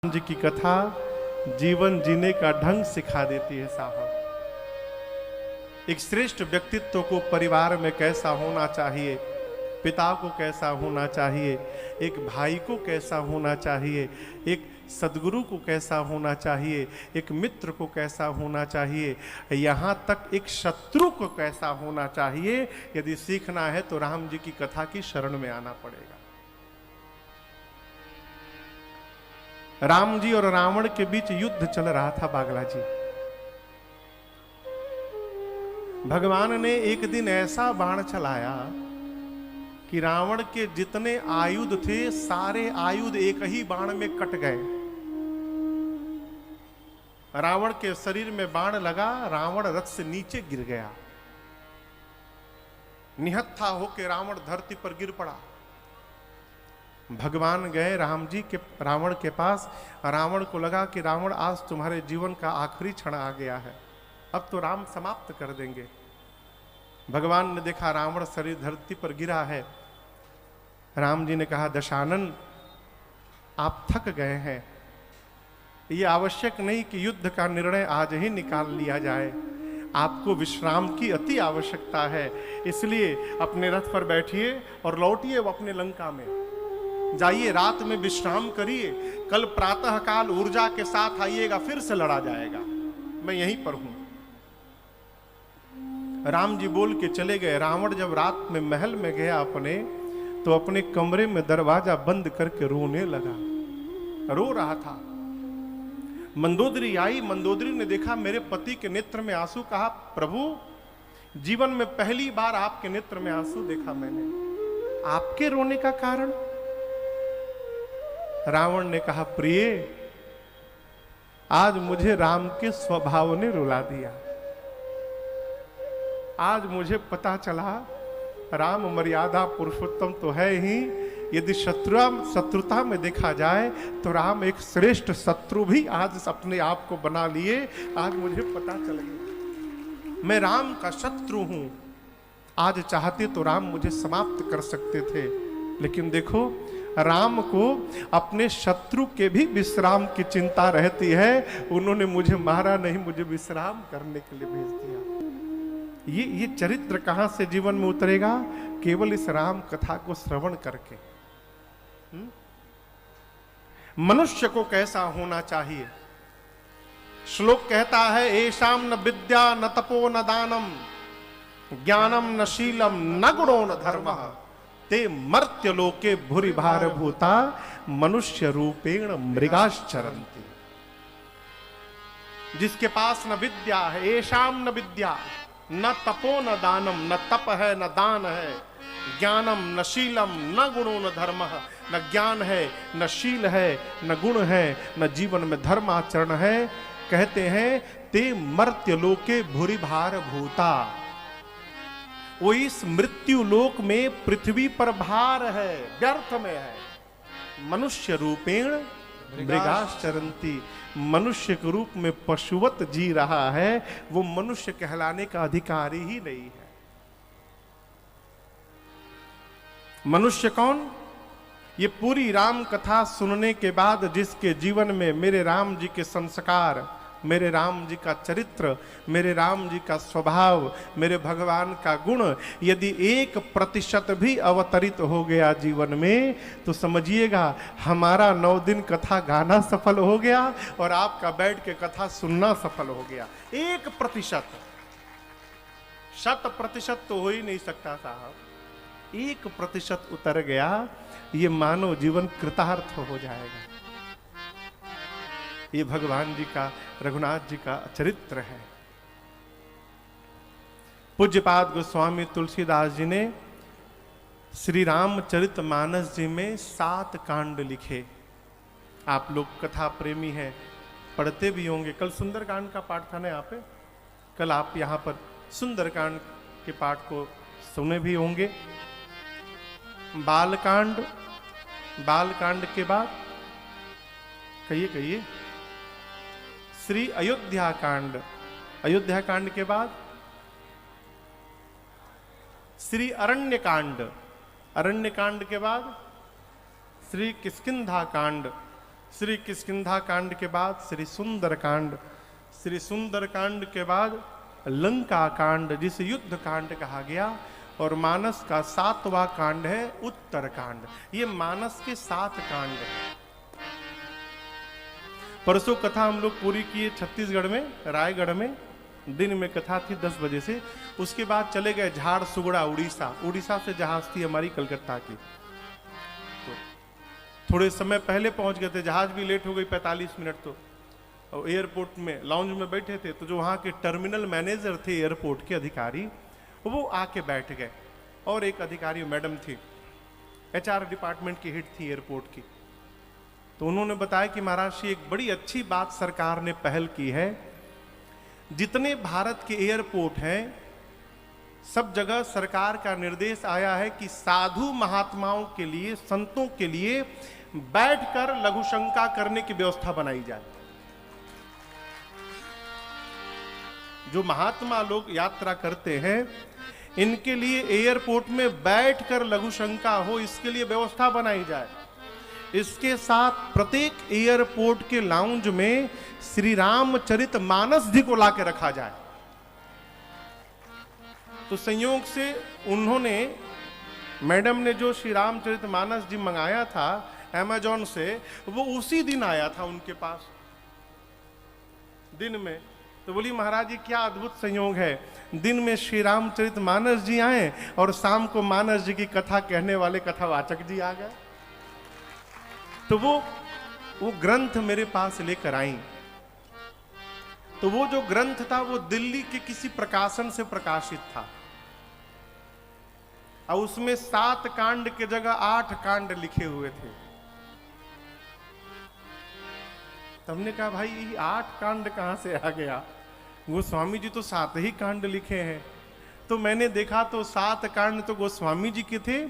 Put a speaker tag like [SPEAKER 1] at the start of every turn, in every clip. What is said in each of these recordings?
[SPEAKER 1] राम जी की कथा जीवन जीने का ढंग सिखा देती है साहब। एक श्रेष्ठ व्यक्तित्व को परिवार में कैसा होना चाहिए, पिता को कैसा होना चाहिए, एक भाई को कैसा होना चाहिए, एक सदगुरु को कैसा होना चाहिए, एक मित्र को कैसा होना चाहिए, यहाँ तक एक शत्रु को कैसा होना चाहिए। यदि सीखना है तो राम जी की कथा की शरण में आना पड़ेगा। राम जी और रावण के बीच युद्ध चल रहा था बागला जी। भगवान ने एक दिन ऐसा बाण चलाया कि रावण के जितने आयुध थे सारे आयुध एक ही बाण में कट गए। रावण के शरीर में बाण लगा, रावण रथ से नीचे गिर गया। निहत्था होकर रावण धरती पर गिर पड़ा। भगवान गए रावण के पास। रावण को लगा कि रावण आज तुम्हारे जीवन का आखिरी क्षण आ गया है, अब तो राम समाप्त कर देंगे। भगवान ने देखा रावण शरीर धरती पर गिरा है। राम जी ने कहा, दशानन आप थक गए हैं, ये आवश्यक नहीं कि युद्ध का निर्णय आज ही निकाल लिया जाए, आपको विश्राम की अति आवश्यकता है। इसलिए अपने रथ पर बैठिए और लौटिए अपने लंका में जाइए, रात में विश्राम करिए, कल प्रातः काल ऊर्जा के साथ आइएगा, फिर से लड़ा जाएगा, मैं यहीं पर हूं। राम जी बोल के चले गए। रावण जब रात में महल में गया अपने, तो अपने कमरे में दरवाजा बंद करके रोने लगा, रो रहा था। मंदोदरी आई, मंदोदरी ने देखा मेरे पति के नेत्र में आंसू। कहा, प्रभु जीवन में पहली बार आपके नेत्र में आंसू देखा मैंने, आपके रोने का कारण? रावण ने कहा, प्रिय आज मुझे राम के स्वभाव ने रुला दिया। आज मुझे पता चला राम मर्यादा पुरुषोत्तम तो है ही, यदि शत्रुता में देखा जाए तो राम एक श्रेष्ठ शत्रु भी आज अपने आप को बना लिए। आज मुझे पता चल गया मैं राम का शत्रु हूं। आज चाहते तो राम मुझे समाप्त कर सकते थे, लेकिन देखो राम को अपने शत्रु के भी विश्राम की चिंता रहती है। उन्होंने मुझे मारा नहीं, मुझे विश्राम करने के लिए भेज दिया। ये चरित्र कहां से जीवन में उतरेगा? केवल इस राम कथा को श्रवण करके। मनुष्य को कैसा होना चाहिए? श्लोक कहता है, एषाम न विद्या न तपो न दानम ज्ञानम न शीलम न गुणो न धर्मः ते मर्त्य लोके भूरि भार भूता मनुष्य रूपेण मृगाश्चरन्ति। जिसके पास न विद्या है, एषाम न विद्या न तपो न दानम, न तप है न दान है, ज्ञानम न शीलम न गुणो न धर्मः, न ज्ञान है न शील है न गुण है न जीवन में धर्माचरण है। कहते हैं ते मर्त्य लोके भूरि भार भूता, वो इस मृत्यु लोक में पृथ्वी पर भार है, व्यर्थ में है। मनुष्य रूपेण मृगाश्चरन्ति, मनुष्य के रूप में पशुवत जी रहा है, वो मनुष्य कहलाने का अधिकारी ही नहीं है। मनुष्य कौन? ये पूरी राम कथा सुनने के बाद जिसके जीवन में मेरे राम जी के संस्कार, मेरे राम जी का चरित्र, मेरे राम जी का स्वभाव, मेरे भगवान का गुण यदि 1% भी अवतरित हो गया जीवन में, तो समझिएगा हमारा 9 दिन कथा गाना सफल हो गया और आपका बैठ के कथा सुनना सफल हो गया। 1%, 100% तो हो ही नहीं सकता साहब। 1% उतर गया, ये मानव जीवन कृतार्थ हो जाएगा। ये भगवान जी का, रघुनाथ जी का चरित्र है। पूज्यपाद गोस्वामी तुलसीदास जी ने श्री रामचरितमानस जी में 7 कांड लिखे। आप लोग कथा प्रेमी हैं, पढ़ते भी होंगे। कल सुंदरकांड का पाठ था ना यहाँ पे, कल आप यहाँ पर सुंदरकांड के पाठ को सुने भी होंगे। बालकांड, बालकांड के बाद कहिए श्री अयोध्या कांड, अयोध्या कांड के बाद श्री अरण्य कांड, अरण्य कांड के बाद श्री किष्किंधा कांड, श्री किष्किंधा कांड के बाद श्री सुंदर कांड, श्री सुंदर कांड के बाद लंका कांड जिसे युद्ध कांड कहा गया, और मानस का 7वां कांड है उत्तर कांड। ये मानस के 7 कांड हैं। परसों कथा हम लोग पूरी किए छत्तीसगढ़ में, रायगढ़ में। दिन में कथा थी 10 बजे से। उसके बाद चले गए झारसुगड़ा उड़ीसा। उड़ीसा से जहाज थी हमारी कलकत्ता की, तो थोड़े समय पहले पहुंच गए थे। जहाज भी लेट हो गई 45 मिनट। तो और एयरपोर्ट में लाउंज में बैठे थे, तो जो वहाँ के टर्मिनल मैनेजर थे एयरपोर्ट के अधिकारी, वो आके बैठ गए। और एक अधिकारी मैडम थी, HR डिपार्टमेंट की हेड थी एयरपोर्ट की। तो उन्होंने बताया कि महाराज जी एक बड़ी अच्छी बात सरकार ने पहल की है। जितने भारत के एयरपोर्ट हैं सब जगह सरकार का निर्देश आया है कि साधु महात्माओं के लिए, संतों के लिए बैठकर लघुशंका करने की व्यवस्था बनाई जाए। जो महात्मा लोग यात्रा करते हैं इनके लिए एयरपोर्ट में बैठकर लघुशंका हो, इसके लिए व्यवस्था बनाई जाए। इसके साथ प्रत्येक एयरपोर्ट के लाउंज में श्री रामचरित मानस जी को लाके रखा जाए। तो संयोग से उन्होंने, मैडम ने जो श्री रामचरित मानस जी मंगाया था अमेजॉन से, वो उसी दिन आया था उनके पास दिन में। तो बोली महाराज जी क्या अद्भुत संयोग है, दिन में श्री रामचरित मानस जी आए और शाम को मानस जी की कथा कहने वाले कथावाचक जी आ गए। तो वो ग्रंथ मेरे पास लेकर आई। तो वो जो ग्रंथ था वो दिल्ली के किसी प्रकाशन से प्रकाशित था, और उसमें 7 कांड के जगह 8 कांड लिखे हुए थे। तो हमने कहा भाई ये 8 कांड कहां से आ गया, गोस्वामी जी तो 7 ही कांड लिखे हैं। तो मैंने देखा तो 7 कांड तो गोस्वामी जी के थे,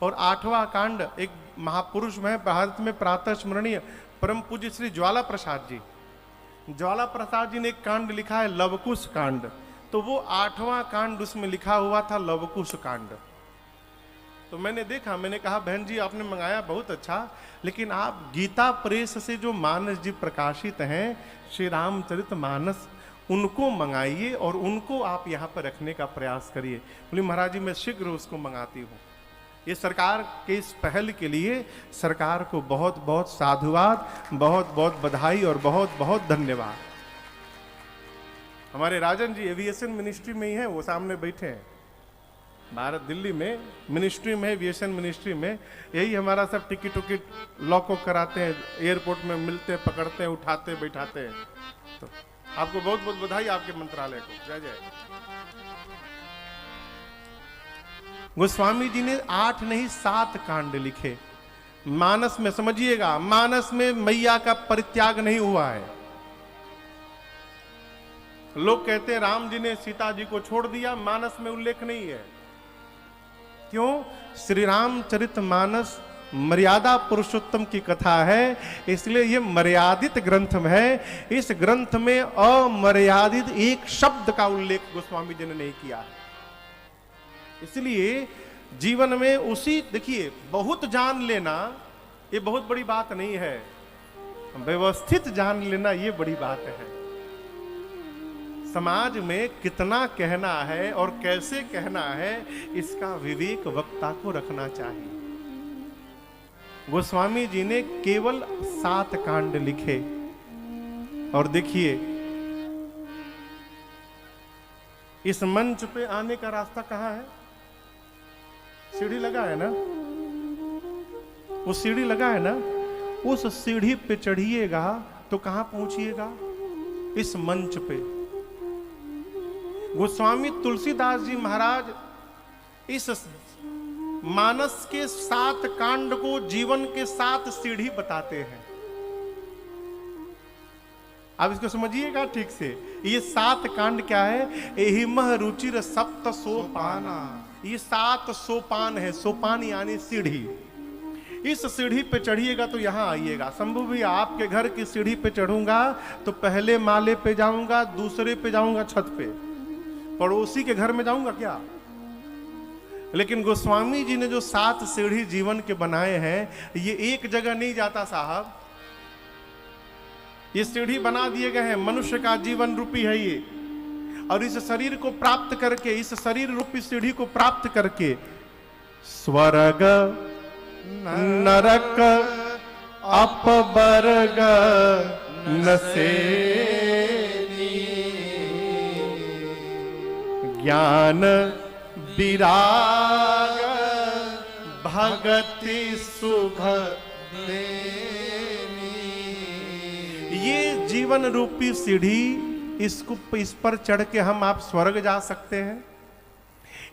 [SPEAKER 1] और 8वां कांड एक महापुरुष में भारत में प्रातः स्मरणीय परम पूज्य श्री ज्वाला प्रसाद जी, ज्वाला प्रसाद जी ने एक कांड लिखा है लवकुश कांड। तो वो 8वां कांड उसमें लिखा हुआ था लवकुश कांड। तो मैंने देखा, मैंने कहा बहन जी आपने मंगाया बहुत अच्छा, लेकिन आप गीता प्रेस से जो मानस जी प्रकाशित हैं श्री रामचरित मानस, उनको मंगाइए और उनको आप यहाँ पर रखने का प्रयास करिए। बोली महाराज जी मैं शीघ्र उसको मंगाती हूँ। ये सरकार के इस पहल के लिए सरकार को बहुत बहुत साधुवाद, बहुत बहुत बधाई और बहुत बहुत धन्यवाद। हमारे राजन जी एविएशन मिनिस्ट्री में ही हैं, वो सामने बैठे हैं। भारत दिल्ली में मिनिस्ट्री में, एविएशन मिनिस्ट्री में, यही हमारा सब टिकट उकिट लॉक कराते हैं, एयरपोर्ट में मिलते हैं, पकड़ते हैं, उठाते बैठाते हैं। तो आपको बहुत बहुत बधाई, आपके मंत्रालय को जय जय। गोस्वामी जी ने 8 नहीं 7 कांड लिखे मानस में। समझिएगा, मानस में मैया का परित्याग नहीं हुआ है। लोग कहते हैं राम जी ने सीता जी को छोड़ दिया, मानस में उल्लेख नहीं है। क्यों? श्री रामचरित मानस मर्यादा पुरुषोत्तम की कथा है, इसलिए यह मर्यादित ग्रंथ है। इस ग्रंथ में अमर्यादित एक शब्द का उल्लेख गोस्वामी जी ने नहीं किया है। इसलिए जीवन में उसी, देखिए बहुत जान लेना ये बहुत बड़ी बात नहीं है, व्यवस्थित जान लेना ये बड़ी बात है। समाज में कितना कहना है और कैसे कहना है, इसका विवेक वक्ता को रखना चाहिए। गोस्वामी जी ने केवल 7 कांड लिखे, और देखिए इस मंच पे आने का रास्ता कहां है? सीढ़ी लगा है ना, वो सीढ़ी लगा है ना, उस सीढ़ी पे चढ़िएगा तो कहां पहुंचिएगा? इस मंच पे। गोस्वामी तुलसीदास जी महाराज इस मानस के 7 कांड को जीवन के 7 सीढ़ी बताते हैं। आप इसको समझिएगा ठीक से। ये 7 कांड क्या है? एहिमह रुचिर सप्त सोपाना। ये 7 सोपान है। सोपान यानी सीढ़ी। इस सीढ़ी पे चढ़िएगा तो यहां आइएगा। शंभू भैया आपके घर की सीढ़ी पे चढ़ूंगा तो पहले माले पे जाऊंगा, दूसरे पे जाऊंगा छत पे, पड़ोसी के घर में जाऊंगा क्या? लेकिन गोस्वामी जी ने जो 7 सीढ़ी जीवन के बनाए हैं, ये एक जगह नहीं जाता साहब। ये सीढ़ी बना दिए गए हैं, मनुष्य का जीवन रूपी है ये। और इस शरीर को प्राप्त करके, इस शरीर रूपी सीढ़ी को प्राप्त करके स्वर्ग नरक अपवर्ग नसेनी ज्ञान विराग भगति शुभ देनी। ये जीवन रूपी सीढ़ी, इस पर चढ़ के हम आप स्वर्ग जा सकते हैं।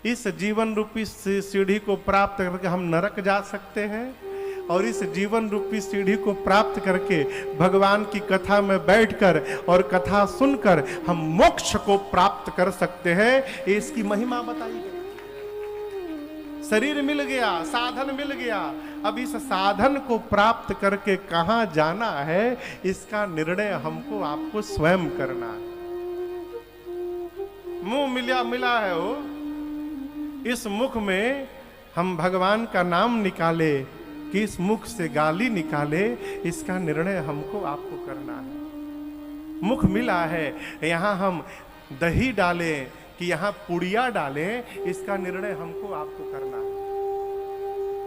[SPEAKER 1] इस जीवन रूपी सीढ़ी को प्राप्त करके हम नरक जा सकते हैं। और इस जीवन रूपी सीढ़ी को प्राप्त करके भगवान की कथा में बैठकर और कथा सुनकर हम मोक्ष को प्राप्त कर सकते हैं। इसकी महिमा बताई गई। शरीर मिल गया, साधन मिल गया, अब इस साधन को प्राप्त करके कहां जाना है, इसका निर्णय हमको आपको स्वयं करना है। मुंह मिला है वो, इस मुख में हम भगवान का नाम निकाले कि इस मुख से गाली निकाले, इसका निर्णय हमको आपको करना है। मुख मिला है, यहां हम दही डालें कि यहां पुड़िया डालें, इसका निर्णय हमको आपको करना है।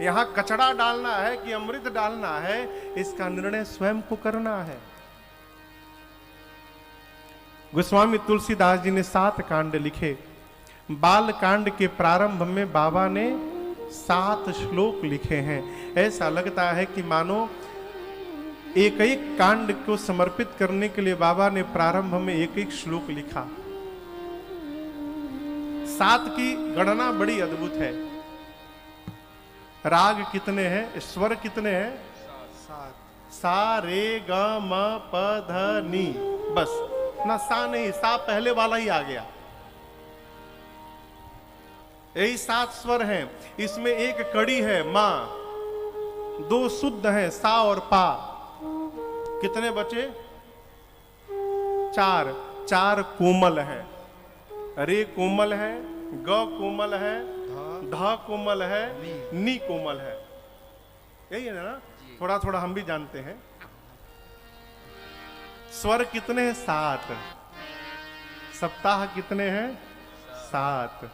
[SPEAKER 1] यहां कचड़ा डालना है कि अमृत डालना है, इसका निर्णय स्वयं को करना है। गोस्वामी तुलसीदास जी ने 7 कांड लिखे। बाल कांड के प्रारंभ में बाबा ने 7 श्लोक लिखे हैं। ऐसा लगता है कि मानो एक एक कांड को समर्पित करने के लिए बाबा ने प्रारंभ में एक एक श्लोक लिखा। 7 की गणना बड़ी अद्भुत है। राग कितने हैं, स्वर कितने हैं? 7। सा रे ग म प ध नी, बस ना सा नहीं, सा पहले वाला ही आ गया। यही 7 स्वर हैं। इसमें एक कड़ी है मां, 2 शुद्ध हैं सा और पा। कितने बचे? 4 कोमल है। रे कोमल है, ग कोमल है, ध कोमल है, नी कोमल है। यही है ना? थोड़ा थोड़ा हम भी जानते हैं। स्वर कितने हैं? 7। सप्ताह कितने हैं? 7।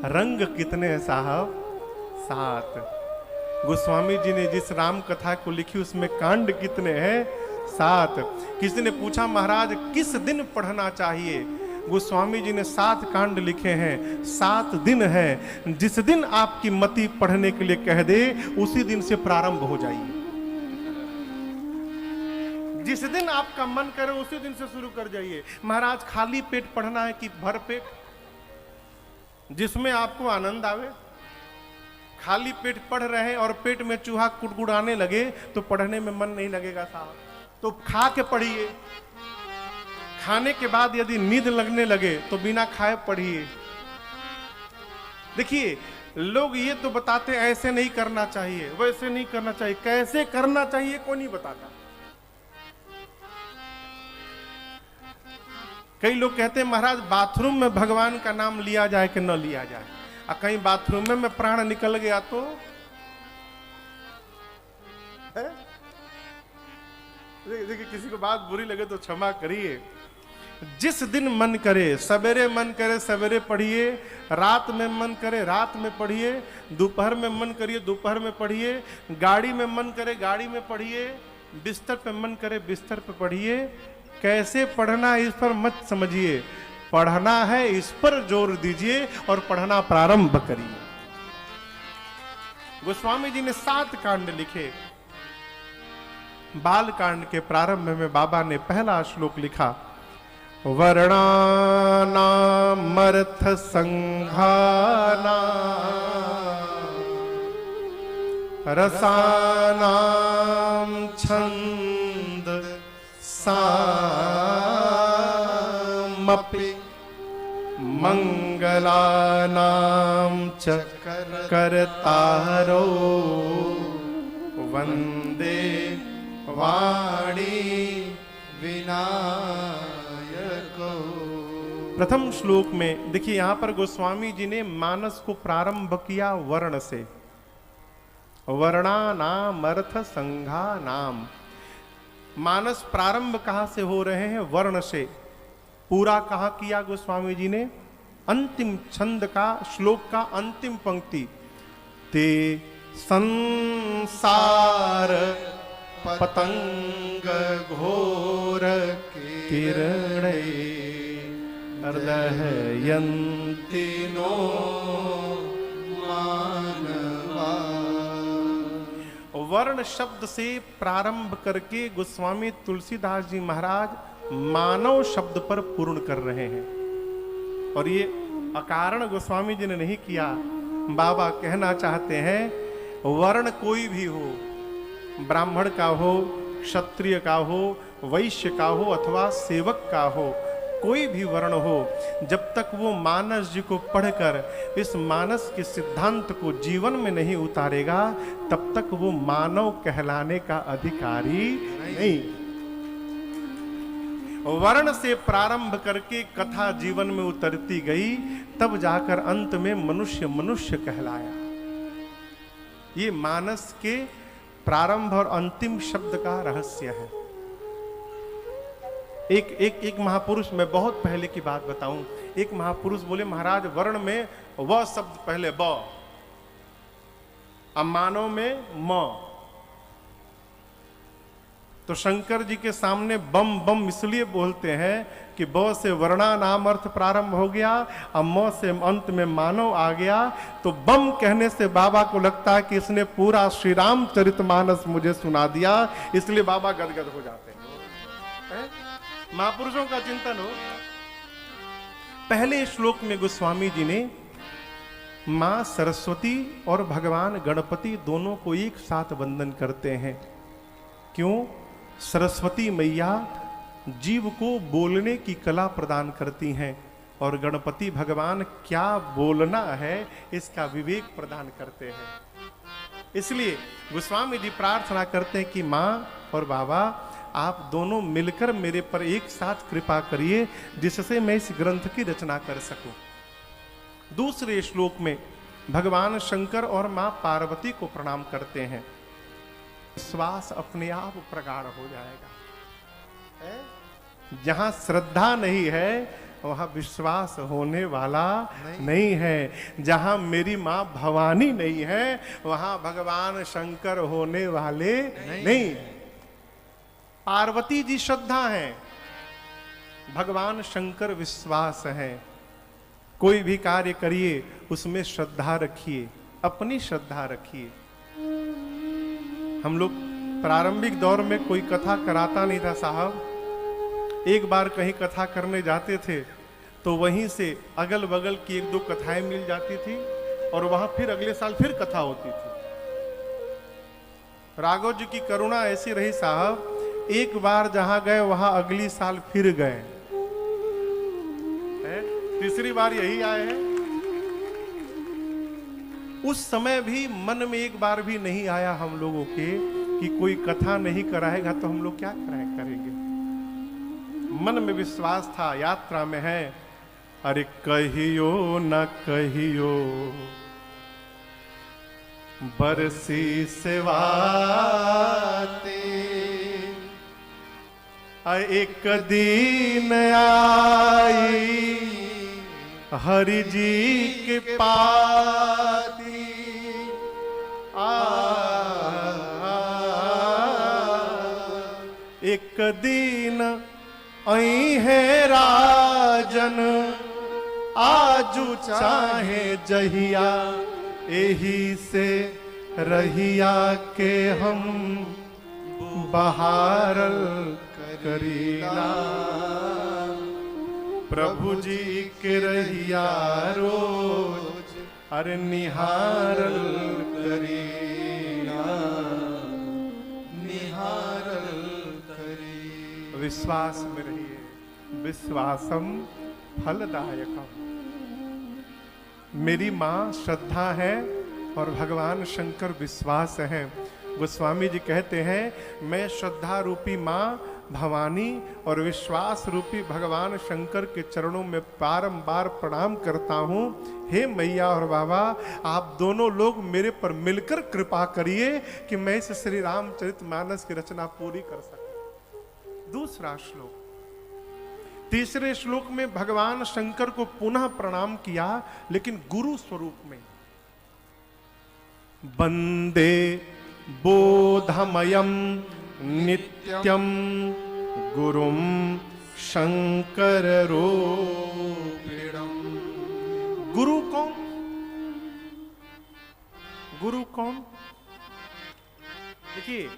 [SPEAKER 1] रंग कितने हैं साहब? 7। गोस्वामी जी ने जिस राम कथा को लिखी उसमें कांड कितने हैं? 7। किसी ने पूछा महाराज किस दिन पढ़ना चाहिए? गोस्वामी जी ने 7 कांड लिखे हैं। 7 दिन है, जिस दिन आपकी मति पढ़ने के लिए कह दे उसी दिन से प्रारंभ हो जाइए। जिस दिन आपका मन करे उसी दिन से शुरू कर जाइए। महाराज खाली पेट पढ़ना है कि भर पेट? जिसमें आपको आनंद आवे। खाली पेट पढ़ रहे हैं और पेट में चूहा कुड़कुड़ाने लगे तो पढ़ने में मन नहीं लगेगा साहब। तो खा के पढ़िए। खाने के बाद यदि नींद लगने लगे तो बिना खाए पढ़िए। देखिए लोग ये तो बताते ऐसे नहीं करना चाहिए, वैसे नहीं करना चाहिए। कैसे करना चाहिए कोई नहीं बताता। कई लोग कहते हैं महाराज बाथरूम में भगवान का नाम लिया जाए कि न लिया जाए। और कहीं बाथरूम में प्राण निकल गया तो देखिए किसी को बात बुरी लगे तो क्षमा करिए। जिस दिन मन करे, सवेरे मन करे सवेरे पढ़िए, रात में मन करे रात में पढ़िए, दोपहर में मन करिए दोपहर में पढ़िए, गाड़ी में मन करे गाड़ी में पढ़िए, बिस्तर पे मन करे बिस्तर पे पढ़िए। कैसे पढ़ना है इस पर मत समझिए, पढ़ना है इस पर जोर दीजिए और पढ़ना प्रारंभ करिए। गोस्वामी जी ने 7 कांड लिखे। बाल कांड के प्रारंभ में बाबा ने पहला श्लोक लिखा, वर्णानामर्थ संघाना रसानाम छंद सामपि मंगलानाम च करतारो वंदे वाणी विनायको। प्रथम श्लोक में देखिए यहां पर गोस्वामी जी ने मानस को प्रारंभ किया वर्ण से। वर्णानाम अर्थ संघा नाम, मानस प्रारंभ कहां से हो रहे हैं? वर्ण से। पूरा कहां किया गोस्वामी जी ने? अंतिम छंद का, श्लोक का अंतिम पंक्ति, ते संसार पतंग घोर किरण अर्दहयन्ति नो मानवा। वर्ण शब्द से प्रारंभ करके गोस्वामी तुलसीदास जी महाराज मानव शब्द पर पूर्ण कर रहे हैं। और ये अकारण गोस्वामी जी ने नहीं किया। बाबा कहना चाहते हैं वर्ण कोई भी हो, ब्राह्मण का हो, क्षत्रिय का हो, वैश्य का हो अथवा सेवक का हो, कोई भी वर्ण हो, जब तक वो मानस जी को पढ़कर इस मानस के सिद्धांत को जीवन में नहीं उतारेगा, तब तक वो मानव कहलाने का अधिकारी नहीं। वर्ण से प्रारंभ करके कथा जीवन में उतरती गई, तब जाकर अंत में मनुष्य मनुष्य कहलाया। ये मानस के प्रारंभ और अंतिम शब्द का रहस्य है। एक महापुरुष, मैं बहुत पहले की बात बताऊं, एक महापुरुष बोले महाराज वर्ण में व शब्द पहले ब, अब मानव में म। तो शंकर जी के सामने बम बम इसलिए बोलते हैं कि ब से वर्णा नाम अर्थ प्रारंभ हो गया, अब म से अंत में मानव आ गया। तो बम कहने से बाबा को लगता है कि इसने पूरा श्री रामचरितमानस मुझे सुना दिया, इसलिए बाबा गदगद हो जाते हैं। महापुरुषों का चिंतन हो। पहले श्लोक में गोस्वामी जी ने मां सरस्वती और भगवान गणपति दोनों को एक साथ वंदन करते हैं। क्यों? सरस्वती मैया जीव को बोलने की कला प्रदान करती हैं और गणपति भगवान क्या बोलना है इसका विवेक प्रदान करते हैं। इसलिए गोस्वामी जी प्रार्थना करते हैं कि मां और बाबा आप दोनों मिलकर मेरे पर एक साथ कृपा करिए, जिससे मैं इस ग्रंथ की रचना कर सकूं। दूसरे श्लोक में भगवान शंकर और मां पार्वती को प्रणाम करते हैं। विश्वास अपने आप प्रगाढ़ हो जाएगा। जहां श्रद्धा नहीं है वहां विश्वास होने वाला नहीं है। जहां मेरी मां भवानी नहीं है वहां भगवान शंकर होने वाले नहीं। पार्वती जी श्रद्धा है, भगवान शंकर विश्वास है। कोई भी कार्य करिए उसमें श्रद्धा रखिए, अपनी श्रद्धा रखिए। हम लोग प्रारंभिक दौर में कोई कथा कराता नहीं था साहब। एक बार कहीं कथा करने जाते थे तो वहीं से अगल बगल की एक दो कथाएं मिल जाती थी और वहां फिर अगले साल फिर कथा होती थी। राघव जी की करुणा ऐसी रही साहब, एक बार जहां गए वहां अगली साल फिर गए, तीसरी बार यही आए हैं। उस समय भी मन में एक बार भी नहीं आया हम लोगों के कि कोई कथा नहीं कराएगा तो हम लोग क्या करेंगे। मन में विश्वास था, यात्रा में है। अरे कहियो न कहियो बरसी सेवाते, एक दिन आई हरि जी के पाती। एक दिन आई है राजन, आजू चाहे जहिया, एही से रहिया के हम बहारल करीना। प्रभु जी के रहिया रोज अरे निहारल करीना, निहारल करी। विश्वास में रहिए, विश्वासम फलदायकम। मेरी माँ श्रद्धा है और भगवान शंकर विश्वास है। गोस्वामी जी कहते हैं मैं श्रद्धा रूपी माँ भवानी और विश्वास रूपी भगवान शंकर के चरणों में बारंबार प्रणाम करता हूँ। हे मैया और बाबा, आप दोनों लोग मेरे पर मिलकर कृपा करिए कि मैं इस श्री रामचरितमानस की रचना पूरी कर सकूं। दूसरा श्लोक, तीसरे श्लोक में भगवान शंकर को पुनः प्रणाम किया, लेकिन गुरु स्वरूप में। वंदे बोधमयम नित्यम गुरुम शंकर रूपिणम। गुरु कौन? गुरु कौन? देखिए,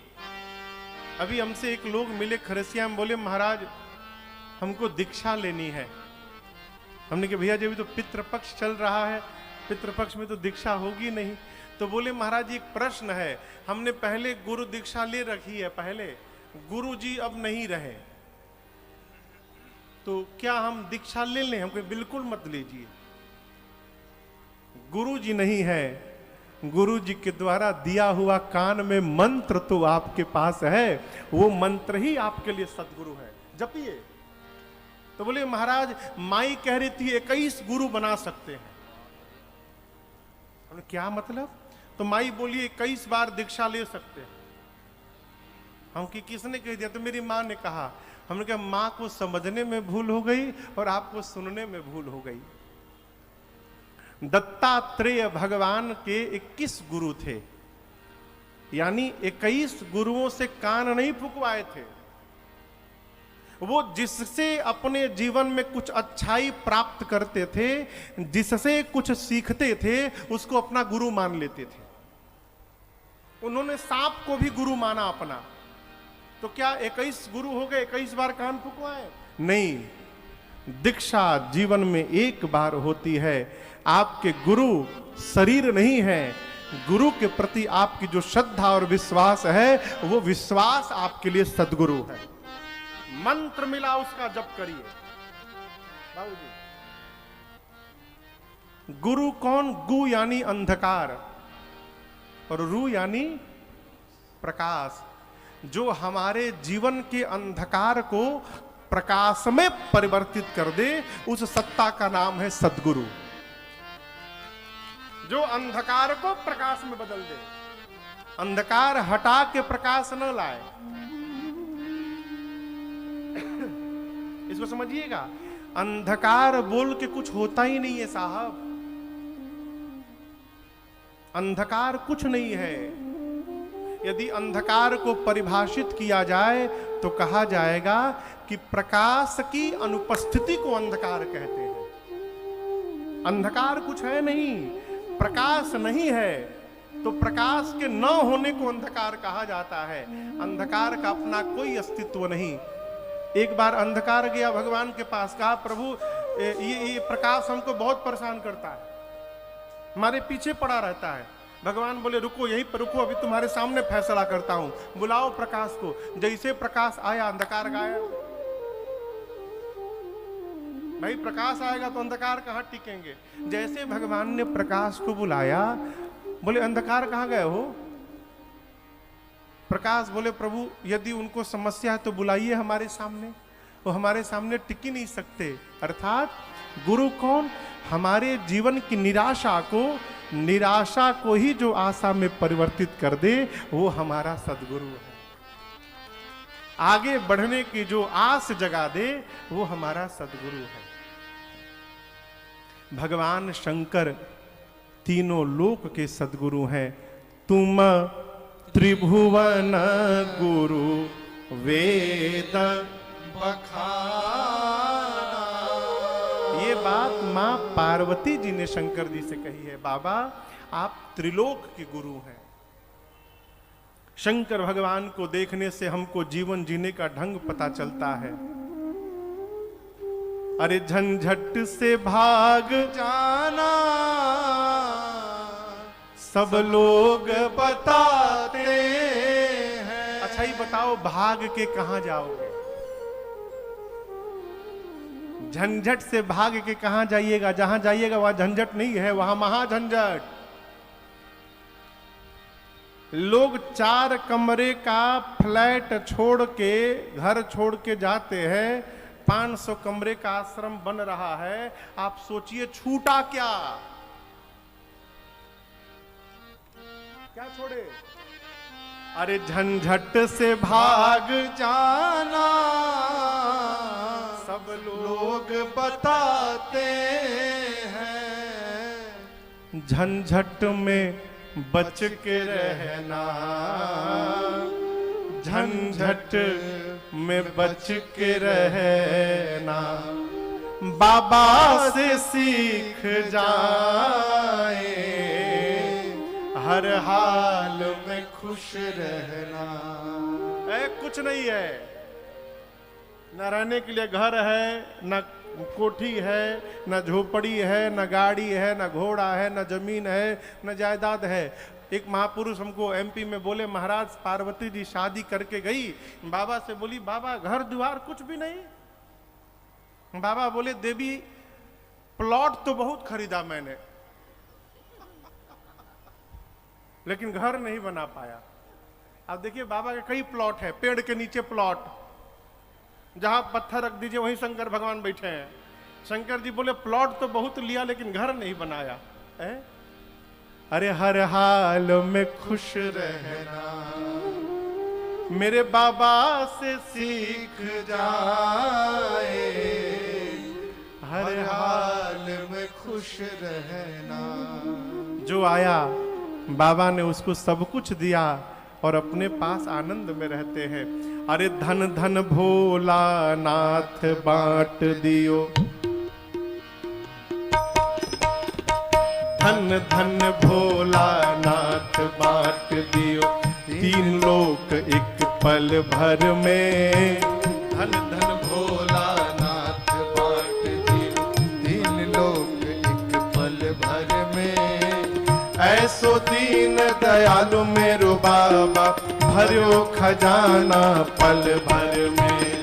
[SPEAKER 1] अभी हमसे एक लोग मिले खरसिया में, बोले महाराज हमको दीक्षा लेनी है। हमने कहा भैया जी अभी तो पितृपक्ष चल रहा है, पितृपक्ष में तो दीक्षा होगी नहीं। तो बोले महाराज एक प्रश्न है, हमने पहले गुरु दीक्षा ले रखी है, पहले गुरु जी अब नहीं रहे, तो क्या हम दीक्षा ले लें? हमको बिल्कुल मत लीजिए, गुरु जी नहीं है, गुरु जी के द्वारा दिया हुआ कान में मंत्र तो आपके पास है, वो मंत्र ही आपके लिए सदगुरु है, जपिए। तो बोले महाराज माई कह रही थी 21 गुरु बना सकते हैं। हमने क्या मतलब? तो माई बोली 21 बार दीक्षा ले सकते हैं। हम कि किसने कह दिया? तो मेरी माँ ने कहा। हमने कहा माँ को समझने में भूल हो गई और आपको सुनने में भूल हो गई। दत्तात्रेय भगवान के 21 गुरु थे, यानी 21 गुरुओं से कान नहीं फुकवाए थे। वो जिससे अपने जीवन में कुछ अच्छाई प्राप्त करते थे, जिससे कुछ सीखते थे, उसको अपना गुरु मान लेते थे। उन्होंने सांप को भी गुरु माना अपना। तो क्या 21 गुरु हो गए, 21 बार कान फुकवाए? नहीं, दीक्षा जीवन में एक बार होती है। आपके गुरु शरीर नहीं है, गुरु के प्रति आपकी जो श्रद्धा और विश्वास है, वो विश्वास आपके लिए सदगुरु है। मंत्र मिला उसका जप करिए। बाबूजी, गुरु कौन? गु यानी अंधकार और रू यानी प्रकाश। जो हमारे जीवन के अंधकार को प्रकाश में परिवर्तित कर दे, उस सत्ता का नाम है सदगुरु। जो अंधकार को प्रकाश में बदल दे, अंधकार हटा के प्रकाश न लाए। इसको समझिएगा, अंधकार बोल के कुछ होता ही नहीं है साहब। अंधकार कुछ नहीं है। यदि अंधकार को परिभाषित किया जाए तो कहा जाएगा कि प्रकाश की अनुपस्थिति को अंधकार कहते हैं। अंधकार कुछ है नहीं, प्रकाश नहीं है, तो प्रकाश के न होने को अंधकार कहा जाता है। अंधकार का अपना कोई अस्तित्व नहीं। एक बार अंधकार गया भगवान के पास, कहा प्रभु ये प्रकाश हमको बहुत परेशान करता है, हमारे पीछे पड़ा रहता है। भगवान बोले रुको, यहीं पर रुको, अभी तुम्हारे सामने फैसला करता हूं, बुलाओ प्रकाश को। जैसे प्रकाश आया अंधकार गायब। भाई प्रकाश आएगा तो अंधकार कहां टिकेंगे? जैसे भगवान ने प्रकाश को बुलाया, बोले अंधकार कहां गए हो? प्रकाश बोले प्रभु यदि उनको समस्या है तो बुलाइए हमारे सामने, वो हमारे सामने टिक ही नहीं सकते। अर्थात गुरु कौन? हमारे जीवन की निराशा को ही जो आशा में परिवर्तित कर दे, वो हमारा सदगुरु है। आगे बढ़ने की जो आस जगा दे, वो हमारा सदगुरु है। भगवान शंकर तीनों लोक के सदगुरु हैं। तुम त्रिभुवन गुरु वेद बखाना। ये बात मां पार्वती जी ने शंकर जी से कही है। बाबा आप त्रिलोक के गुरु हैं। शंकर भगवान को देखने से हमको जीवन जीने का ढंग पता चलता है। अरे झंझट से भाग जाना सब लोग बताते हैं। अच्छा ही बताओ, भाग के कहां जाओगे? झंझट से भाग के कहां जाइएगा? जहां जाइएगा वहां झंझट नहीं है, वहां महाझंझट। लोग 4 कमरे का फ्लैट छोड़ के, घर छोड़ के जाते हैं, 500 कमरे का आश्रम बन रहा है। आप सोचिए छूटा क्या? क्या छोड़े? अरे झंझट से भाग जाना सब लोग बताते हैं, झंझट में बच के रहना, झंझट में बच के रहना, बाबा से सीख जाए, हर हाल में खुश रहना। कुछ नहीं है, न रहने के लिए घर है, न कोठी है, न झोपड़ी है, न गाड़ी है, न घोड़ा है, न जमीन है, न जायदाद है। एक महापुरुष हमको एमपी में बोले, महाराज पार्वती जी शादी करके गई, बाबा से बोली बाबा घर द्वार कुछ भी नहीं। बाबा बोले देवी प्लॉट तो बहुत खरीदा मैंने, लेकिन घर नहीं बना पाया। अब देखिए बाबा के कई प्लॉट है, पेड़ के नीचे प्लॉट, जहां पत्थर रख दीजिए वहीं शंकर भगवान बैठे हैं। शंकर जी बोले प्लॉट तो बहुत लिया लेकिन घर नहीं बनाया है? अरे हर हाल में खुश रहना, मेरे बाबा से सीख जाए, हर हाल में खुश रहना। जो आया बाबा ने उसको सब कुछ दिया और अपने पास आनंद में रहते हैं। अरे धन धन भोला नाथ बांट दियो, धन धन भोला नाथ बांट दियो, तीन लोक एक पल भर में, धन धन भोला नाथ बांट दियो, तीन लोक एक पल भर में, ऐसो दीन दयालु मेरो बाबा, भरो खजाना पल भर में,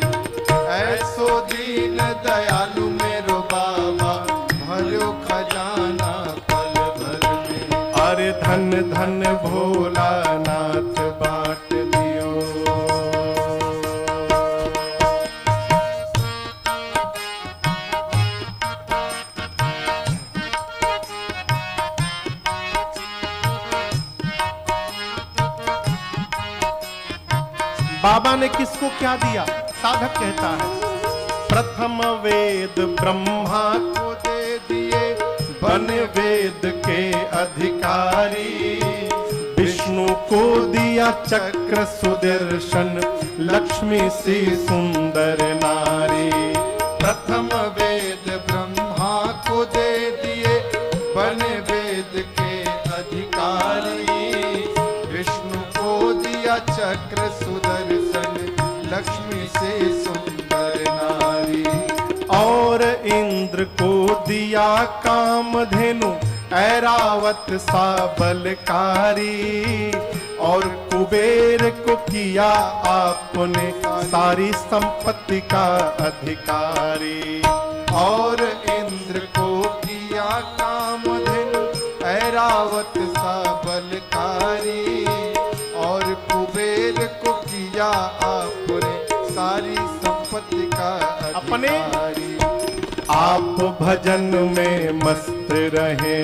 [SPEAKER 1] ऐसो दीन दयालु मेरो बाबा, भरो खजाना पल भर में। अरे धन धन भोला नाथ बांट दियो। बाबा ने किसको क्या दिया? साधक कहता है प्रथम वेद ब्रह्मा को दे दिए, बन वेद के अधिकारी, विष्णु को दिया चक्र सुदर्शन, लक्ष्मी सी सुंदर नारी। प्रथम वेद ब्रह्मा को दे दिए, बन वेद के अधिकारी, विष्णु को दिया चक्र सुदर्शन, लक्ष्मी से सुंदर नारी। और इंद्र को दिया कामधेनु, ऐरावत सा बलकारी, और कुबेर को किया आपने सारी संपत्ति का अधिकारी। और इंद्र को किया कामधेनु, ऐरावत सा बलकारी, और कुबेर को किया आपने सारी संपत्ति का अधिकारी। आप भजन में मस्त रहे,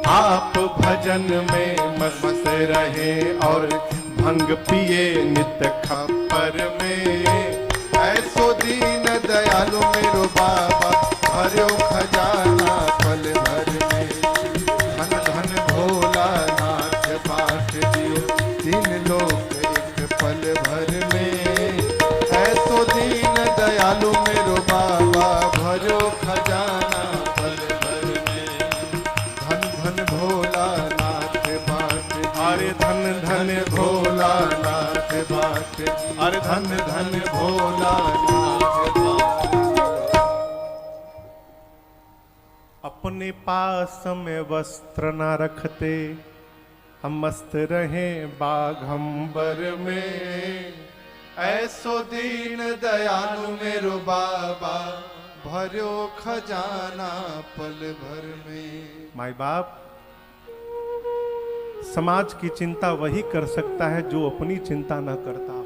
[SPEAKER 1] आप भजन में मस्त रहे, और भंग पिए नित खप्पर में, ऐसो दीन दयालु मेरो बाबा, भरो खजाना पल भर में, धन धन भोला नाथ बांट दियो, तीन लोक एक पल भर में, ऐसो दीन दयालु मेरो बाबा, भरो खजाना पल भर में, धन धन भोला नाथ बांट दियो। अरे धन धन भोला नाथ बांट दियो, अरे धन धन भोला नाथ बांट दियो। अपने पास में वस्त्र न रखते, हम मस्त रहें बाघंबर में, ऐसो दीन दयालु मेरो बाबा, भरो खजाना पल भर में। माई बाप, समाज की चिंता वही कर सकता है जो अपनी चिंता न करता हो।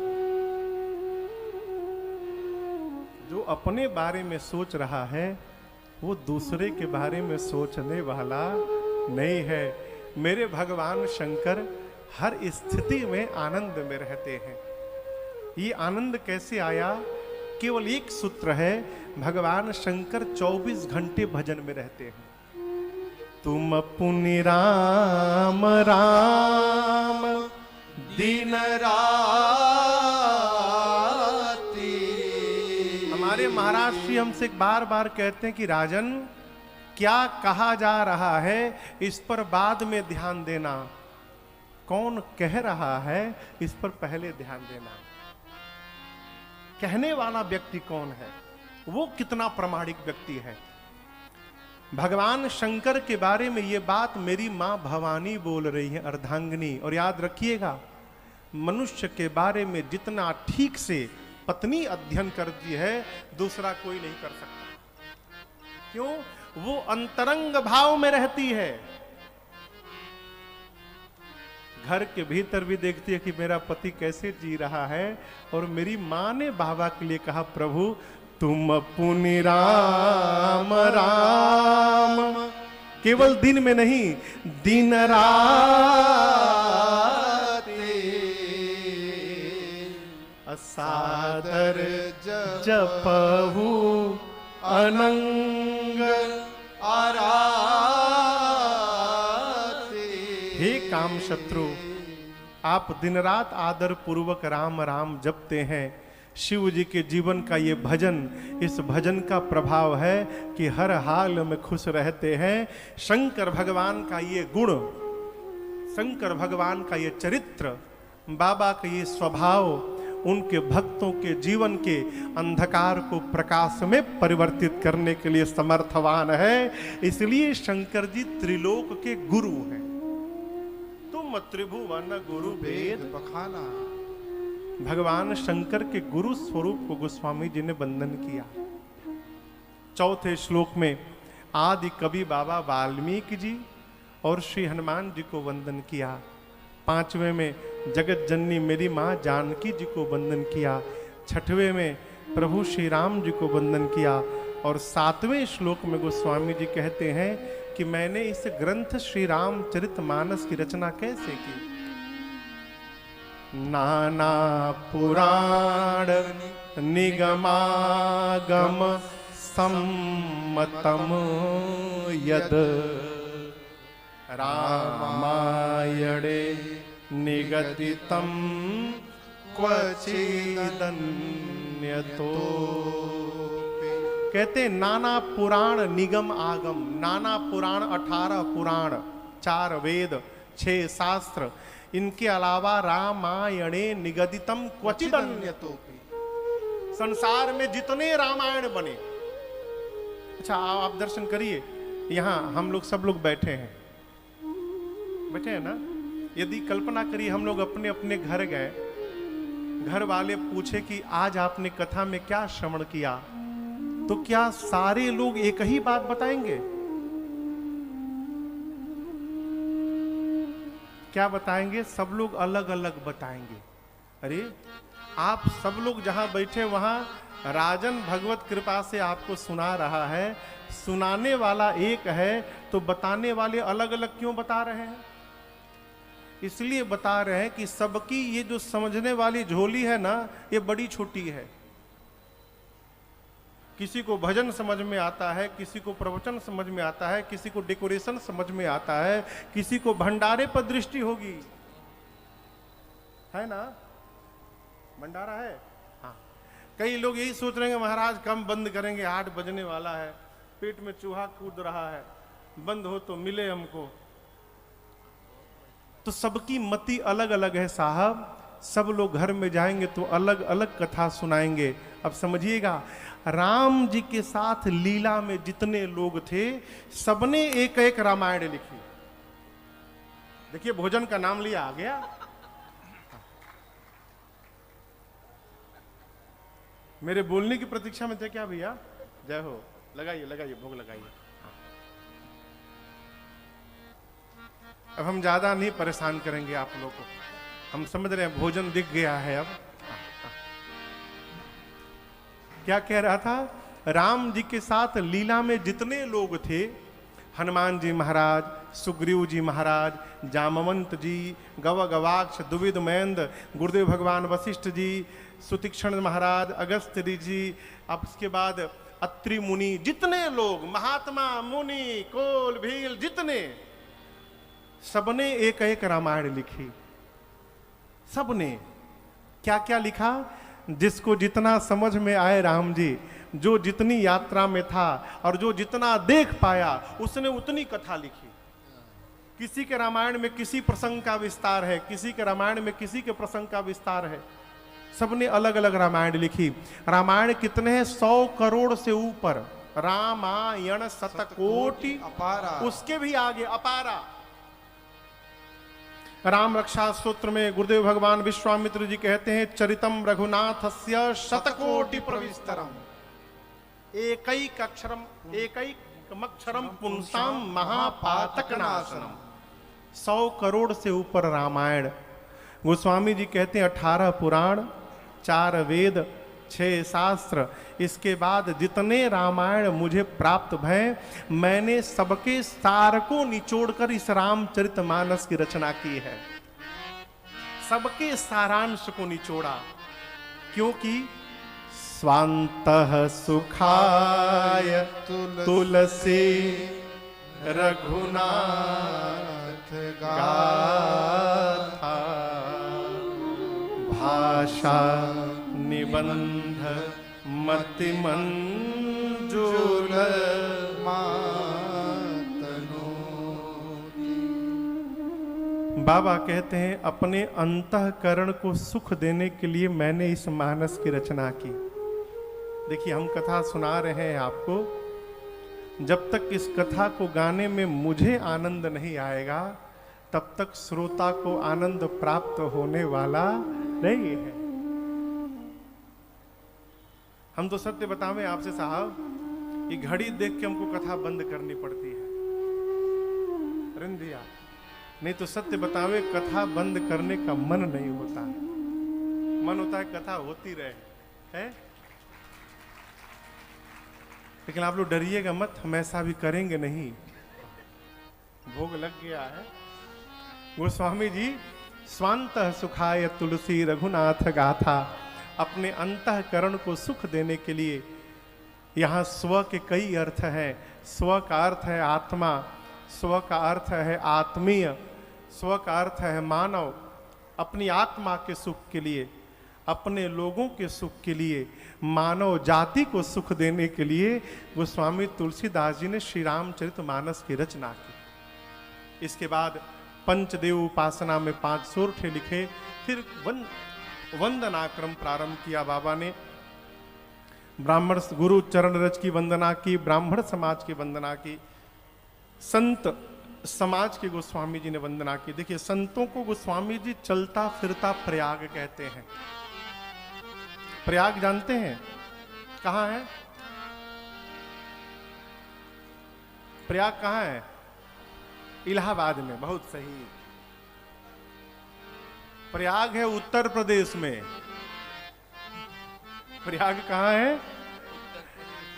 [SPEAKER 1] जो अपने बारे में सोच रहा है वो दूसरे के बारे में सोचने वाला नहीं है। मेरे भगवान शंकर हर स्थिति में आनंद में रहते हैं। ये आनंद कैसे आया? केवल एक सूत्र है, भगवान शंकर 24 घंटे भजन में रहते हैं। तुम पुनि राम राम दिन राती। हमारे महाराज श्री हमसे बार बार कहते हैं कि राजन, क्या कहा जा रहा है इस पर बाद में ध्यान देना, कौन कह रहा है इस पर पहले ध्यान देना। कहने वाला व्यक्ति कौन है, वो कितना प्रामाणिक व्यक्ति है। भगवान शंकर के बारे में ये बात मेरी मां भवानी बोल रही है, अर्धांगिनी। और याद रखिएगा, मनुष्य के बारे में जितना ठीक से पत्नी अध्ययन करती है, दूसरा कोई नहीं कर सकता। क्यों? वो अंतरंग भाव में रहती है। घर के भीतर भी देखती है कि मेरा पति कैसे जी रहा है। और मेरी मां ने बाबा के लिए कहा, प्रभु तुम पुनि राम राम, केवल दिन में नहीं, दिन रात असादर जपहु अनंग आराते। हे काम शत्रु, आप दिन रात आदर पूर्वक राम राम जपते हैं। शिव जी के जीवन का ये भजन, इस भजन का प्रभाव है कि हर हाल में खुश रहते हैं। शंकर भगवान का ये गुण, शंकर भगवान का ये चरित्र, बाबा का ये स्वभाव उनके भक्तों के जीवन के अंधकार को प्रकाश में परिवर्तित करने के लिए समर्थवान है। इसलिए शंकर जी त्रिलोक के गुरु हैं। तुम त्रिभुवन गुरु वेद बखाना। भगवान शंकर के गुरु स्वरूप को गोस्वामी जी ने वंदन किया। चौथे श्लोक में आदि कवि बाबा वाल्मीकि जी और श्री हनुमान जी को वंदन किया। पांचवें में जगत जननी मेरी मां जानकी जी को वंदन किया। छठवें में प्रभु श्री राम जी को वंदन किया। और सातवें श्लोक में गोस्वामी जी कहते हैं कि मैंने इस ग्रंथ श्री रामचरितमानस की रचना कैसे की। नाना पुराण निगमागम सम्मतम यद रामायणे निगदितं क्वचिदन्यतो। कहते नाना पुराण निगम आगम। नाना पुराण 18 पुराण, 4 वेद, 6 शास्त्र, इनके अलावा रामायणे निगदितम क्वचिदन्यतो। संसार में जितने रामायण बने, अच्छा आप दर्शन करिए, यहां हम लोग सब लोग बैठे हैं, बैठे हैं ना। यदि कल्पना करिए हम लोग अपने अपने घर गए, घर वाले पूछे कि आज आपने कथा में क्या श्रवण किया, तो क्या सारे लोग एक ही बात बताएंगे? क्या बताएंगे? सब लोग अलग अलग बताएंगे। अरे आप सब लोग जहां बैठे वहां राजन भगवत कृपा से आपको सुना रहा है, सुनाने वाला एक है तो बताने वाले अलग अलग क्यों बता रहे हैं? इसलिए बता रहे हैं कि सबकी ये जो समझने वाली झोली है ना, ये बड़ी छोटी है। किसी को भजन समझ में आता है, किसी को प्रवचन समझ में आता है, किसी को डेकोरेशन समझ में आता है, किसी को भंडारे पर दृष्टि होगी, है ना? भंडारा है, हाँ। कई लोग यही सोच रहे हैं महाराज कम बंद करेंगे, 8 बजने वाला है, पेट में चूहा कूद रहा है, बंद हो तो मिले हमको। तो सबकी मति अलग अलग है साहब। सब लोग घर में जाएंगे तो अलग अलग कथा सुनाएंगे। अब समझिएगा, राम जी के साथ लीला में जितने लोग थे, सबने एक एक रामायण लिखी। देखिए भोजन का नाम लिया, आ गया। मेरे बोलने की प्रतीक्षा में थे क्या भैया? जय हो, लगाइए लगाइए, भोग लगाइए। अब हम ज्यादा नहीं परेशान करेंगे आप लोगों को, हम समझ रहे हैं भोजन दिख गया है। अब क्या कह रहा था? राम जी के साथ लीला में जितने लोग थे, हनुमान जी महाराज, सुग्रीव जी महाराज, जामवंत जी, गवाक्ष, दुविध महेंद्र, गुरुदेव भगवान वशिष्ठ जी, सुतीक्षण महाराज, अगस्त्य जी, अब उसके बाद अत्रि मुनि, जितने लोग महात्मा मुनि कोल भील जितने, सबने एक एक रामायण लिखी। सबने क्या क्या लिखा? जिसको जितना समझ में आए राम जी, जो जितनी यात्रा में था और जो जितना देख पाया उसने उतनी कथा लिखी। किसी के रामायण में किसी प्रसंग का विस्तार है, किसी के रामायण में किसी के प्रसंग का विस्तार है। सबने अलग अलग रामायण लिखी। रामायण कितने हैं? 100 करोड़ से ऊपर। रामायण शतकोटि
[SPEAKER 2] अपारा,
[SPEAKER 1] उसके भी आगे अपारा। राम रक्षा सूत्र में गुरुदेव भगवान विश्वामित्र जी कहते हैं, चरितम रघुनाथस्य शतकोटि प्रविस्तरम, एकैक अक्षरम पुंसाम महापातक नाशनम। 100 करोड़ से ऊपर रामायण। गोस्वामी जी कहते हैं 18 पुराण, 4 वेद, 6 शास्त्र, इसके बाद जितने रामायण मुझे प्राप्त भय, मैंने सबके सार को निचोड़कर इस रामचरितमानस की रचना की है। सबके सारांश को निचोड़ा, क्योंकि स्वांतः सुखाय तुलसी रघुनाथ गाथा, भाषा निबंध मति मंजुल मातनो। बाबा कहते हैं अपने अंतःकरण को सुख देने के लिए मैंने इस मानस की रचना की। देखिए हम कथा सुना रहे हैं आपको, जब तक इस कथा को गाने में मुझे आनंद नहीं आएगा तब तक श्रोता को आनंद प्राप्त होने वाला नहीं है। हम तो सत्य बतावें आपसे साहब, ये घड़ी देख के हमको कथा बंद करनी पड़ती है। रिंधिया नहीं तो सत्य बतावे कथा बंद करने का मन नहीं होता है। मन होता है कथा होती रहे है। लेकिन आप लोग डरिएगा मत, हम ऐसा भी करेंगे नहीं। भोग लग गया है। गोस्वामी जी स्वांतः सुखाय तुलसी रघुनाथ गाथा, अपने अंतःकरण को सुख देने के लिए। यहाँ स्व के कई अर्थ हैं। स्व का अर्थ है आत्मा, स्व का अर्थ है आत्मीय, स्व का अर्थ है मानव। अपनी आत्मा के सुख के लिए, अपने लोगों के सुख के लिए, मानव जाति को सुख देने के लिए गोस्वामी तुलसीदास जी ने श्री रामचरितमानस की रचना की। इसके बाद पंचदेव उपासना में 5 सोरठे लिखे। फिर वंदनाक्रम प्रारंभ किया बाबा ने। ब्राह्मण गुरु चरण रज की वंदना की, ब्राह्मण समाज की वंदना की, संत समाज के गोस्वामी जी ने वंदना की। देखिए संतों को गोस्वामी जी चलता फिरता प्रयाग कहते हैं। प्रयाग जानते हैं कहाँ है? प्रयाग कहाँ है? इलाहाबाद में। बहुत सही। प्रयाग है उत्तर प्रदेश में। प्रयाग कहाँ है?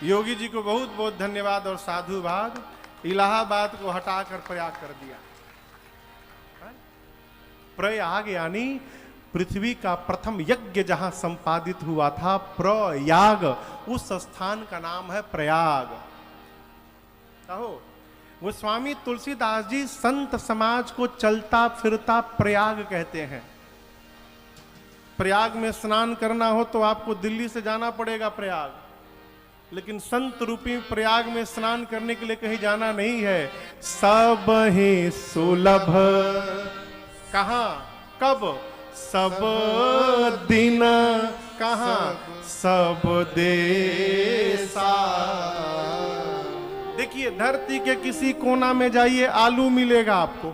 [SPEAKER 1] योगी जी को बहुत बहुत धन्यवाद और साधुवाद। इलाहाबाद को हटाकर प्रयाग कर दिया। प्रयाग यानी पृथ्वी का प्रथम यज्ञ जहां संपादित हुआ था, प्रयाग, उस स्थान का नाम है प्रयाग। कहो गोस्वामी तुलसीदास जी संत समाज को चलता फिरता प्रयाग कहते हैं। प्रयाग में स्नान करना हो तो आपको दिल्ली से जाना पड़ेगा प्रयाग, लेकिन संत रूपी प्रयाग में स्नान करने के लिए कहीं जाना नहीं है। सब ही सुलभ कहाँ कब? सब दिन कहाँ? सब देशा। देखिए धरती के किसी कोना में जाइए आलू मिलेगा आपको।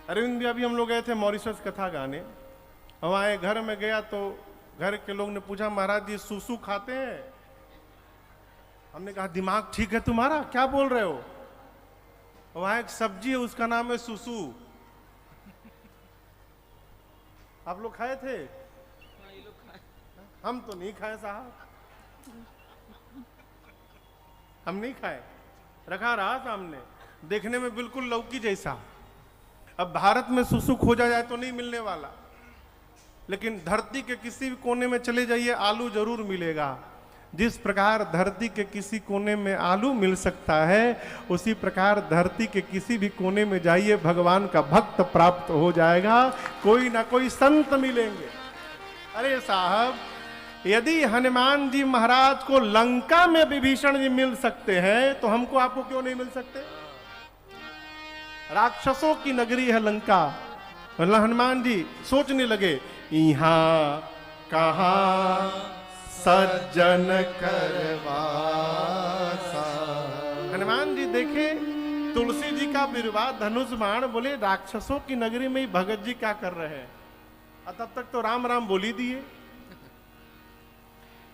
[SPEAKER 1] अरविंद भी अभी हम लोग गए थे मॉरिशस कथा गाने। वहां घर में गया तो घर के लोग ने पूछा महाराज जी सूसू खाते हैं? हमने कहा दिमाग ठीक है तुम्हारा, क्या बोल रहे हो? वहां एक सब्जी है उसका नाम है सूसू। आप लोग खाए थे? हम तो नहीं खाए साहब, हम नहीं खाए। रखा रहा सामने, देखने में बिल्कुल लौकी जैसा। अब भारत में सुसु खोजा जाए तो नहीं मिलने वाला, लेकिन धरती के किसी भी कोने में चले जाइए आलू जरूर मिलेगा। जिस प्रकार धरती के किसी कोने में आलू मिल सकता है, उसी प्रकार धरती के किसी भी कोने में जाइए भगवान का भक्त प्राप्त हो जाएगा, कोई ना कोई संत मिलेंगे। अरे साहब, यदि हनुमान जी महाराज को लंका में विभीषण जी मिल सकते हैं तो हमको आपको क्यों नहीं मिल सकते? राक्षसों की नगरी है लंका। हनुमान जी सोचने लगे, यहाँ कहाँ सज्जन करवासा। हनुमान जी देखे तुलसी जी का बिरवा धनुष बाण, बोले राक्षसों की नगरी में ही भगत जी क्या कर रहे हैं? तब तक तो राम राम बोली दिए।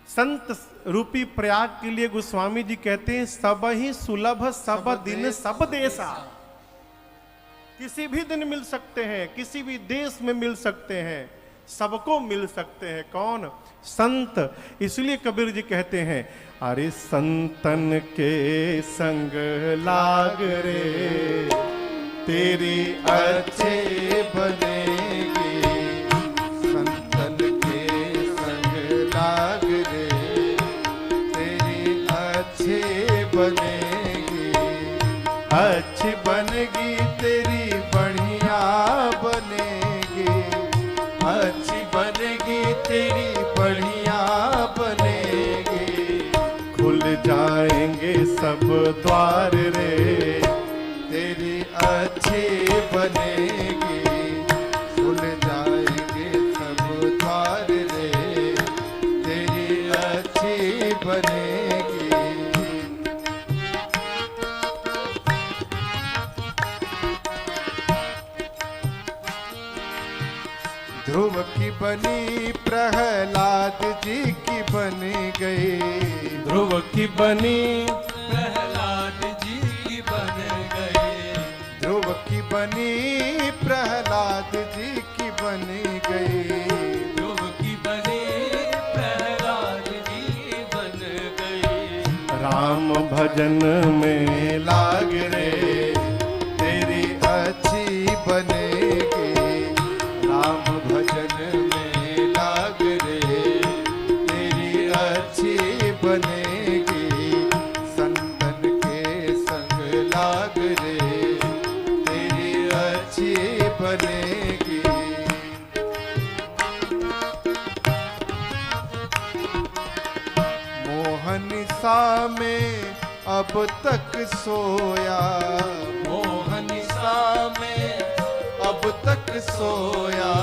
[SPEAKER 1] संत रूपी प्रयाग के लिए गोस्वामी जी कहते हैं, सब ही सुलभ सब दिन सब देशा। किसी भी दिन मिल सकते हैं, किसी भी देश में मिल सकते हैं, सबको मिल सकते हैं। कौन? संत। इसलिए कबीर जी कहते हैं, अरे संतन के संग लाग रे तेरी अच्छे बनेगी। संतन के संग लाग रे तेरी अच्छे बनेगी। अच्छी बनेगी तेरी बढ़िया बनेगी। अच्छी बनेगी तेरी बढ़िया बनेगी। खुल जाएंगे सब द्वार रे तेरी अच्छी बनेगी। खुल जाएंगे सब द्वार रे तेरी अच्छी बनेगी। ध्रुव की बनी प्रहलाद जी की बन गई। ध्रुव की बनी
[SPEAKER 2] प्रहलाद जी की बन गए।
[SPEAKER 1] ध्रुव की बनी प्रहलाद जी की बन गई।
[SPEAKER 2] ध्रुव की बनी प्रहलाद जी बन गए।
[SPEAKER 1] राम भजन में लाग रे तेरी अच्छी बनेगी। राम भजन में लाग रे तेरी अच्छी बनेगी। संतन के संग लाग रे तेरी अच्छी बनेगी। मोहन सा में अब तक सोया।
[SPEAKER 2] मोहन सा में
[SPEAKER 1] अब तक सोया।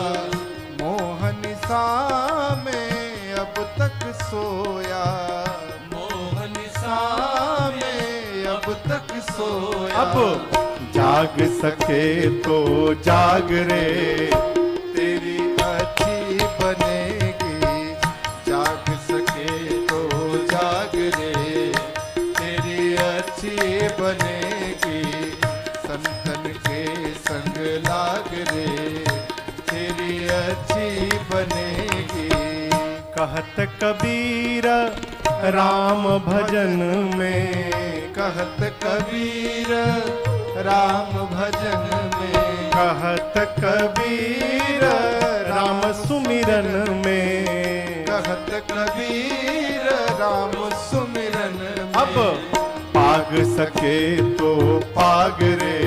[SPEAKER 1] मोहन सा में अब तक सोया।
[SPEAKER 2] मोहन सा
[SPEAKER 1] में अब तक सोया। अब जाग सके तो जाग रे तेरी अच्छी बनेगी। जाग सके तो जाग रे तेरी अच्छी बनेगी। संतन के संग लाग रे तेरी अच्छी बनेगी। कहत कबीर राम भजन में। कहत कबीर राम भजन में। कहत कबीर राम सुमिरन में। कहत कबीर राम सुमिरन में। अब पाग सके तो पाग रे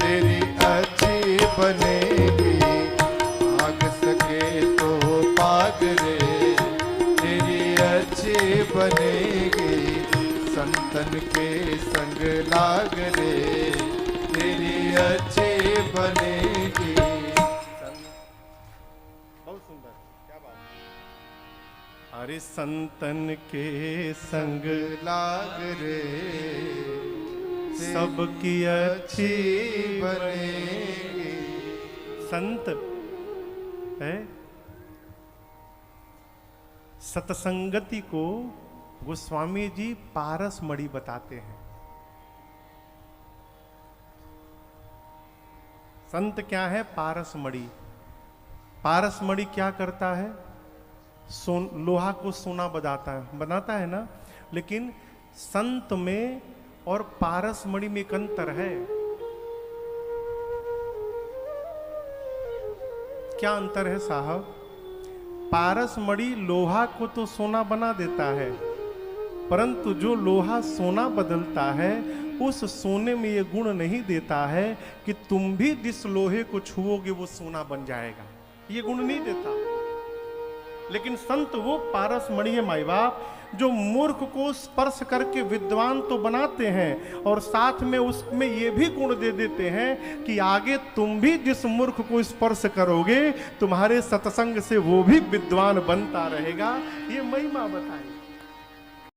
[SPEAKER 1] तेरी अच्छी बनेगी। पाग सके तो पाग रे तेरी अच्छी बनेगी। संतन के संग लाग रे तेरी अच्छी बनेगी। बहुत सुंदर, क्या बात। अरे संतन के संग लाग रे सबकी अच्छी बनेगी। संत है, सतसंगति को गोस्वामी जी पारस मणि बताते हैं। संत क्या है? पारस मणि। पारस मणि क्या करता है? लोहा को सोना बनाता है ना, लेकिन संत में और पारस मणि में एक अंतर है। क्या अंतर है साहब? पारस मणि लोहा को तो सोना बना देता है, परंतु जो लोहा सोना बदलता है उस सोने में ये गुण नहीं देता है कि तुम भी जिस लोहे को छुओगे वो सोना बन जाएगा, ये गुण नहीं देता। लेकिन संत वो पारस मणि है माई बाप, जो मूर्ख को स्पर्श करके विद्वान तो बनाते हैं और साथ में उसमें ये भी गुण दे देते हैं कि आगे तुम भी जिस मूर्ख को स्पर्श करोगे तुम्हारे सत्संग से वो भी विद्वान बनता रहेगा। ये महिमा बताई।